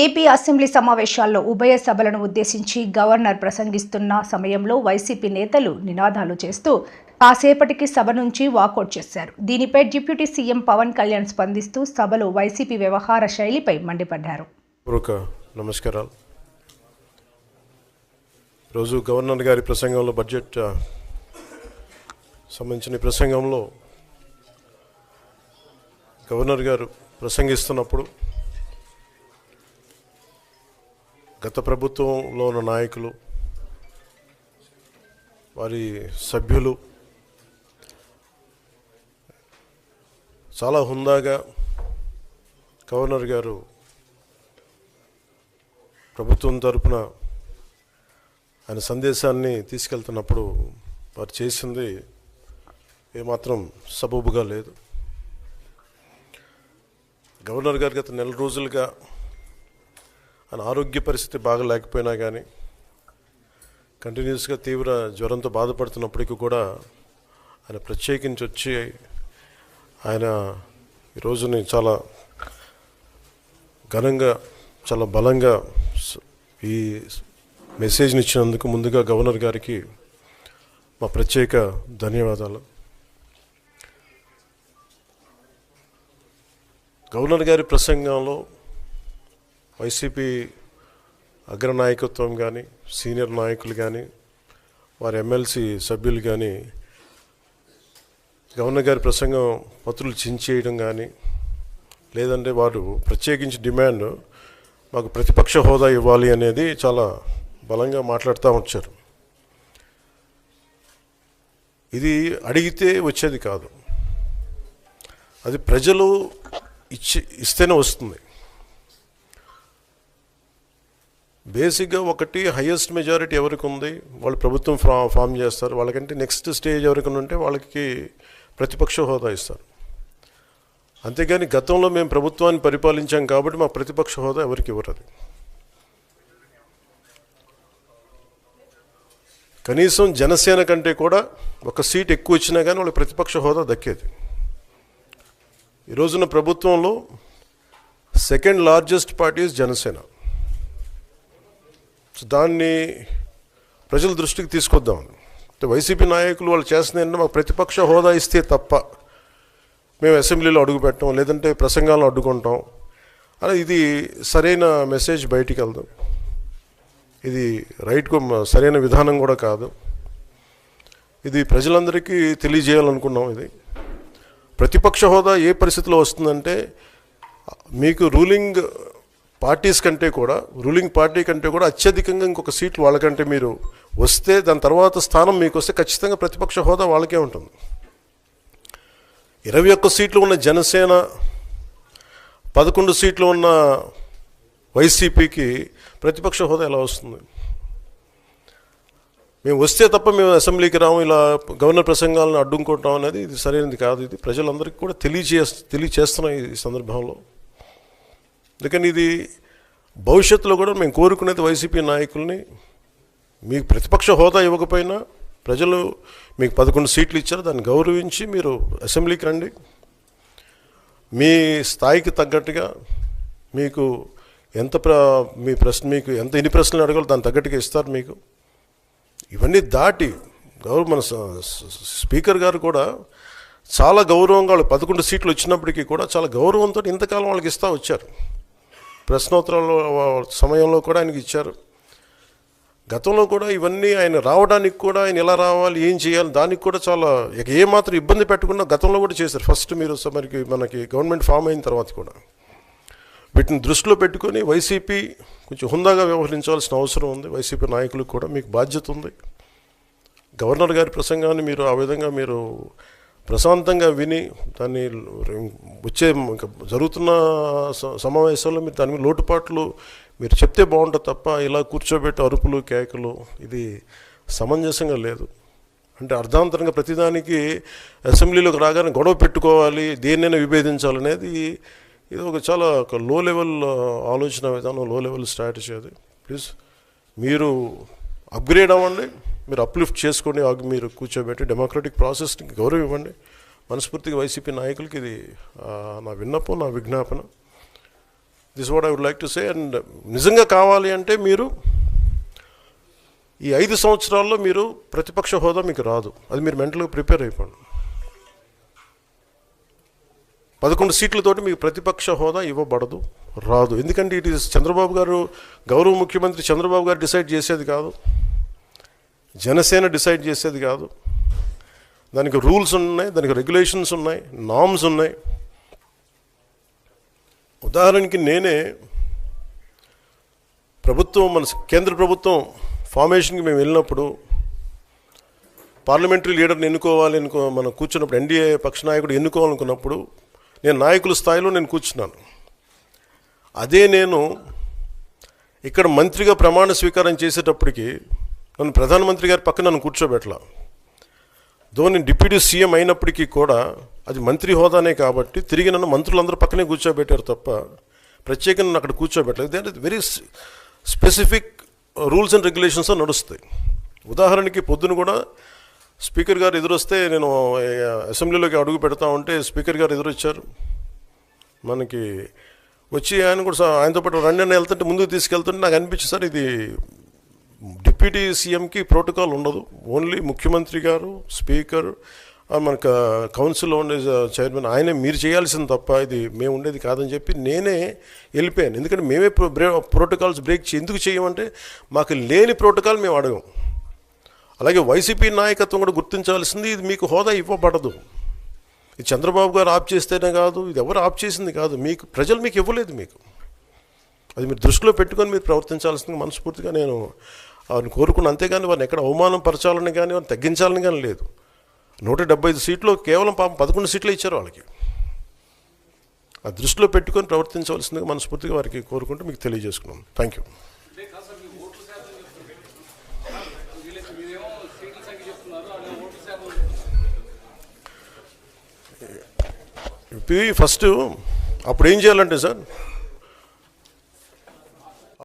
AP assembly సమావేశాల్లో ఉభయ సభలను ఉద్దేశించి గవర్నర్ ప్రసంగిస్తున్న సమయంలో వైసీపీ నేతలు నినాదాలు చేస్తూ కాసేపటికి సభ నుంచి వాకౌట్ చేశారు. దీనిపై డిప్యూటీ సీఎం పవన్ కళ్యాణ్ స్పందిస్తూ సభలో వైసీపీ వ్యవహార శైలిపై మండిపడ్డారు. నమస్కారాలు. రోజు గవర్నర్ గారి ప్రసంగంలో బడ్జెట్ సంబంధించిన ప్రసంగంలో గవర్నర్ గారు ప్రసంగిస్తున్నప్పుడు గత ప్రభుత్వంలో ఉన్న నాయకులు, వారి సభ్యులు చాలా హుందాగా గవర్నర్ గారు ప్రభుత్వం తరపున ఆయన సందేశాన్ని తీసుకెళ్తున్నప్పుడు వారు చేసింది ఏమాత్రం సబబుగా లేదు. గవర్నర్ గారు గత నెల రోజులుగా ఆయన ఆరోగ్య పరిస్థితి బాగా లేకపోయినా కానీ కంటిన్యూస్గా తీవ్ర జ్వరంతో బాధపడుతున్నప్పటికీ కూడా ఆయన ప్రత్యేకించి వచ్చి ఆయన ఈ రోజుని చాలా ఘనంగా, చాలా బలంగా ఈ మెసేజ్ని ఇచ్చినందుకు ముందుగా గవర్నర్ గారికి మా ప్రత్యేక ధన్యవాదాలు. గవర్నర్ గారి ప్రసంగంలో వైసీపీ అగ్రనాయకత్వం కానీ, సీనియర్ నాయకులు కానీ, వారి ఎమ్మెల్సీ సభ్యులు కానీ గవర్నర్ గారి ప్రసంగం పత్రులు చించేయడం కానీ, లేదంటే వారు ప్రత్యేకించి డిమాండ్ మాకు ప్రతిపక్ష హోదా ఇవ్వాలి అనేది చాలా బలంగా మాట్లాడుతూ వచ్చారు. ఇది అడిగితే వచ్చేది కాదు, అది ప్రజలు ఇస్తేనే వస్తుంది. బేసిక్గా ఒకటి హయ్యెస్ట్ మెజారిటీ ఎవరికి ఉంది వాళ్ళు ప్రభుత్వం ఫామ్ చేస్తారు. వాళ్ళకంటే నెక్స్ట్ స్టేజ్ ఎవరికి ఉంటే వాళ్ళకి ప్రతిపక్ష హోదా ఇస్తారు. అంతేగాని గతంలో మేము ప్రభుత్వాన్ని పరిపాలించాం కాబట్టి మా ప్రతిపక్ష హోదా ఎవరికి ఇవ్వరు. కనీసం జనసేన కంటే కూడా ఒక సీట్ ఎక్కువ వచ్చినా కానీ వాళ్ళకి ప్రతిపక్ష హోదా దక్కేది. ఈ రోజున ప్రభుత్వంలో సెకండ్ లార్జెస్ట్ పార్టీ జనసేన. దాన్ని ప్రజల దృష్టికి తీసుకొద్దాం. వైసీపీ నాయకులు వాళ్ళు చేస్తుంది ఏంటంటే మాకు ప్రతిపక్ష హోదా ఇస్తే తప్ప మేము అసెంబ్లీలో అడుగు పెట్టాం, లేదంటే ప్రసంగాలను అడ్డుకుంటాం అని. ఇది సరైన మెసేజ్ బయటికి వెళ్దాం. ఇది సరైన విధానం కూడా కాదు. ఇది ప్రజలందరికీ తెలియజేయాలనుకున్నాం. ఇది ప్రతిపక్ష హోదా ఏ పరిస్థితిలో వస్తుందంటే మీకు రూలింగ్ పార్టీ కంటే కూడా అత్యధికంగా ఇంకొక సీట్లు వాళ్ళకంటే మీరు వస్తే దాని తర్వాత స్థానం మీకు వస్తే ఖచ్చితంగా ప్రతిపక్ష హోదా వాళ్ళకే ఉంటుంది. 21 సీట్లు ఉన్న జనసేన, 11 సీట్లు ఉన్న వైసీపీకి ప్రతిపక్ష హోదా ఎలా వస్తుంది? మేము వస్తే తప్ప మేము అసెంబ్లీకి రాము, ఇలా గవర్నర్ ప్రసంగాలను అడ్డుకుంటాం అనేది ఇది సరైనది కాదు. ఇది ప్రజలందరికీ కూడా తెలియచేస్తున్నాం ఈ సందర్భంలో. అందుకని ఇది భవిష్యత్తులో కూడా మేము కోరుకునేది వైసీపీ నాయకుల్ని, మీకు ప్రతిపక్ష హోదా ఇవ్వకపోయినా ప్రజలు మీకు 11 సీట్లు ఇచ్చారు, దాన్ని గౌరవించి మీరు అసెంబ్లీకి రండి. మీ స్థాయికి తగ్గట్టుగా మీకు మీకు ఎన్ని ప్రశ్నలు అడగాలో దాని తగ్గట్టుగా ఇస్తారు మీకు. ఇవన్నీ దాటి మన స్పీకర్ గారు కూడా చాలా గౌరవంగా 11 సీట్లు వచ్చినప్పటికీ కూడా చాలా గౌరవంతో ఇంతకాలం వాళ్ళకి ఇస్తూ వచ్చారు. ప్రశ్నోత్తరాల సమయంలో కూడా ఆయనకి ఇచ్చారు. గతంలో కూడా ఇవన్నీ ఆయన రావడానికి కూడా ఆయన ఎలా రావాలి, ఏం చేయాలి, దానికి కూడా చాలా ఏమాత్రం ఇబ్బంది పెట్టకుండా గతంలో కూడా చేశారు. ఫస్ట్ మనకి గవర్నమెంట్ ఫామ్ అయిన తర్వాత కూడా వీటిని దృష్టిలో పెట్టుకొని వైసీపీ కొంచెం హుందాగా వ్యవహరించాల్సిన అవసరం ఉంది. వైసీపీ నాయకులకు కూడా మీకు బాధ్యత ఉంది. గవర్నర్ గారి ప్రసంగాన్ని మీరు ఆ విధంగా మీరు ప్రశాంతంగా విని దాన్ని వచ్చే జరుగుతున్న సమావేశాల్లో మీరు దాని మీద లోటుపాట్లు మీరు చెప్తే బాగుంటుంది తప్ప ఇలా కూర్చోబెట్టి అరుపులు, కేకలు ఇది సమంజసంగా లేదు. అంటే అర్ధాంతరంగా ప్రతిదానికి అసెంబ్లీలోకి రాగానే గొడవ పెట్టుకోవాలి, దేన్నైనా విభేదించాలనేది ఇది చాలా లో లెవెల్ ఆలోచన విధానం, లో లెవెల్ స్ట్రాటజీ. అది ప్లీజ్ మీరు అప్గ్రేడ్ అవ్వండి, మీరు అప్లిఫ్ట్ చేసుకోండి, మీరు కూర్చోబెట్టి డెమోక్రటిక్ ప్రాసెస్కి గౌరవం ఇవ్వండి. మనస్ఫూర్తిగా వైసీపీ నాయకులకి ఇది నా విన్నపం, నా విజ్ఞాపన. This what I would like to say. And నిజంగా కావాలి అంటే మీరు ఈ 5 సంవత్సరాల్లో మీరు ప్రతిపక్ష హోదా మీకు రాదు. అది మీరు మెంటల్గా ప్రిపేర్ అయిపోండి. 11 సీట్లతోటి మీకు ప్రతిపక్ష హోదా ఇవ్వబడదు, రాదు. ఎందుకంటే ఇట్ ఈస్ చంద్రబాబు గారు, గౌరవ ముఖ్యమంత్రి చంద్రబాబు గారు డిసైడ్ చేసేది కాదు, జనసేన డిసైడ్ చేసేది కాదు. దానికి రూల్స్ ఉన్నాయి, దానికి రెగ్యులేషన్స్ ఉన్నాయి, నామ్స్ ఉన్నాయి. ఉదాహరణకి నేనే ప్రభుత్వం, మన కేంద్ర ప్రభుత్వం ఫార్మేషన్కి మేము వెళ్ళినప్పుడు పార్లమెంటరీ లీడర్ని ఎన్నుకోవాలి మనం కూర్చున్నప్పుడు, ఎన్డీఏ పక్ష నాయకుడు ఎన్నుకోవాలనుకున్నప్పుడు నేను నాయకుల స్థాయిలో నేను కూర్చున్నాను. అదే నేను ఇక్కడ మంత్రిగా ప్రమాణ స్వీకారం చేసేటప్పటికి నన్ను ప్రధానమంత్రి గారి పక్కన నన్ను కూర్చోబెట్టలా. నేను డిప్యూటీ సీఎం అయినప్పటికీ కూడా అది మంత్రి హోదానే కాబట్టి తిరిగి నన్ను మంత్రులందరూ పక్కనే కూర్చోబెట్టారు తప్ప ప్రత్యేకంగా నన్ను అక్కడ కూర్చోబెట్టలేదు. అంటే very specific rules and regulations నడుస్తాయి. ఉదాహరణకి పొద్దున కూడా స్పీకర్ గారు ఎదురొస్తే నేను అసెంబ్లీలోకి అడుగు పెడతా ఉంటే స్పీకర్ గారు ఎదురొచ్చారు. మనకి వచ్చి ఆయన కూడా ఆయనతో పాటు రండి అని వెళ్తుంటే ముందుకు తీసుకెళ్తుంటే నాకు అనిపించింది, సార్ ఇది డిప్యూటీ సీఎంకి ప్రోటోకాల్ ఉండదు, ఓన్లీ ముఖ్యమంత్రి గారు, స్పీకర్, మనకు కౌన్సిల్లో ఉండే చైర్మన్ ఆయనే మీరు చేయాల్సింది తప్ప ఇది మేము ఉండేది కాదని చెప్పి నేనే వెళ్ళిపోయాను. ఎందుకంటే మేమే ప్రోటోకాల్స్ బ్రేక్ ఎందుకు చేయమంటే మాకు లేని ప్రోటోకాల్ మేము అడగం. అలాగే వైసీపీ నాయకత్వం కూడా గుర్తించాల్సింది, ఇది మీకు హోదా ఇవ్వబడదు. ఇది చంద్రబాబు గారు ఆప్ చేస్తేనే కాదు, ఇది ఎవరు ఆప్ చేసింది కాదు, మీకు ప్రజలు మీకు ఇవ్వలేదు. మీకు అది మీరు దృష్టిలో పెట్టుకొని మీరు ప్రవర్తించాల్సింది మనస్ఫూర్తిగా నేను వారిని కోరుకున్న. అంతేగాని వారిని ఎక్కడ అవమానం పరచాలని కానీ వారిని తగ్గించాలని కానీ లేదు. 175 సీట్లు కేవలం 11 సీట్లు ఇచ్చారు వాళ్ళకి. ఆ దృష్టిలో పెట్టుకొని ప్రవర్తించవలసిందిగా మనస్ఫూర్తిగా వారికి కోరుకుంటూ మీకు తెలియజేసుకున్నాను. Thank you. ఫస్ట్ అప్పుడు ఏం చేయాలంటే సార్,